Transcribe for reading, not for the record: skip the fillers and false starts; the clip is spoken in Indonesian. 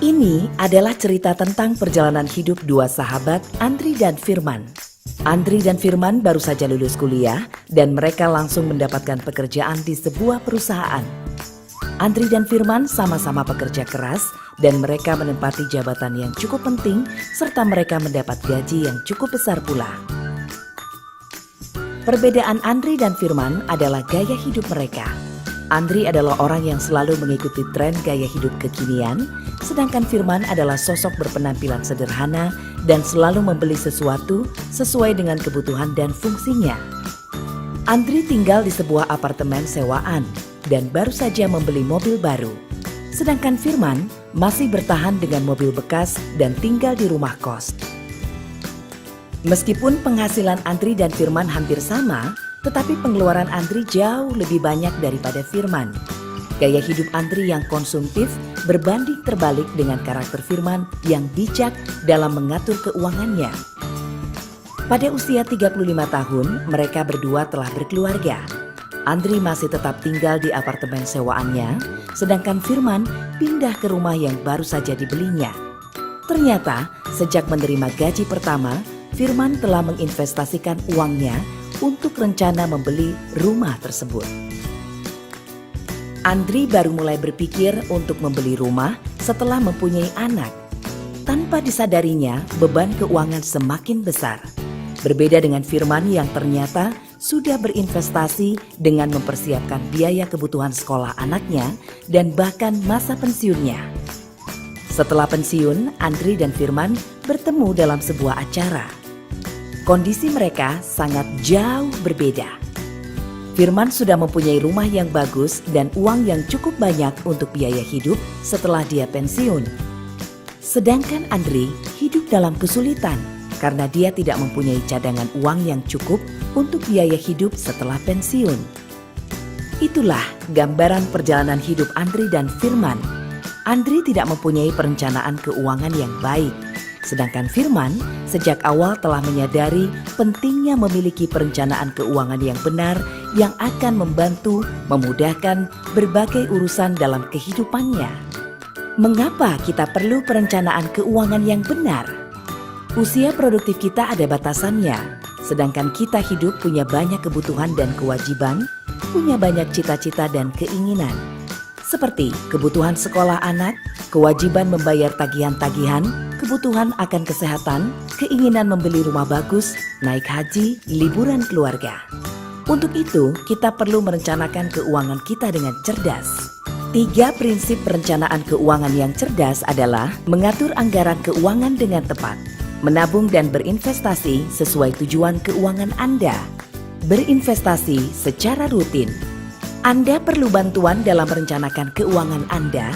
Ini adalah cerita tentang perjalanan hidup dua sahabat, Andri dan Firman. Andri dan Firman baru saja lulus kuliah dan mereka langsung mendapatkan pekerjaan di sebuah perusahaan. Andri dan Firman sama-sama pekerja keras dan mereka menempati jabatan yang cukup penting serta mereka mendapat gaji yang cukup besar pula. Perbedaan Andri dan Firman adalah gaya hidup mereka. Andri adalah orang yang selalu mengikuti tren gaya hidup kekinian, sedangkan Firman adalah sosok berpenampilan sederhana dan selalu membeli sesuatu sesuai dengan kebutuhan dan fungsinya. Andri tinggal di sebuah apartemen sewaan dan baru saja membeli mobil baru. Sedangkan Firman masih bertahan dengan mobil bekas dan tinggal di rumah kos. Meskipun penghasilan Andri dan Firman hampir sama, tetapi pengeluaran Andri jauh lebih banyak daripada Firman. Gaya hidup Andri yang konsumtif berbanding terbalik dengan karakter Firman yang bijak dalam mengatur keuangannya. Pada usia 35 tahun, mereka berdua telah berkeluarga. Andri masih tetap tinggal di apartemen sewaannya, sedangkan Firman pindah ke rumah yang baru saja dibelinya. Ternyata, sejak menerima gaji pertama, Firman telah menginvestasikan uangnya untuk rencana membeli rumah tersebut. Andri baru mulai berpikir untuk membeli rumah setelah mempunyai anak. Tanpa disadarinya, beban keuangan semakin besar. Berbeda dengan Firman yang ternyata sudah berinvestasi dengan mempersiapkan biaya kebutuhan sekolah anaknya dan bahkan masa pensiunnya. Setelah pensiun, Andri dan Firman bertemu dalam sebuah acara. Kondisi mereka sangat jauh berbeda. Firman sudah mempunyai rumah yang bagus dan uang yang cukup banyak untuk biaya hidup setelah dia pensiun. Sedangkan Andri hidup dalam kesulitan karena dia tidak mempunyai cadangan uang yang cukup untuk biaya hidup setelah pensiun. Itulah gambaran perjalanan hidup Andri dan Firman. Andri tidak mempunyai perencanaan keuangan yang baik. Sedangkan Firman sejak awal telah menyadari pentingnya memiliki perencanaan keuangan yang benar yang akan membantu memudahkan berbagai urusan dalam kehidupannya. Mengapa kita perlu perencanaan keuangan yang benar? Usia produktif kita ada batasannya, sedangkan kita hidup punya banyak kebutuhan dan kewajiban, punya banyak cita-cita dan keinginan. Seperti kebutuhan sekolah anak, kewajiban membayar tagihan-tagihan, kebutuhan akan kesehatan, keinginan membeli rumah bagus, naik haji, liburan keluarga. Untuk itu, kita perlu merencanakan keuangan kita dengan cerdas. 3 prinsip perencanaan keuangan yang cerdas adalah mengatur anggaran keuangan dengan tepat, menabung dan berinvestasi sesuai tujuan keuangan Anda, berinvestasi secara rutin. Anda perlu bantuan dalam merencanakan keuangan Anda?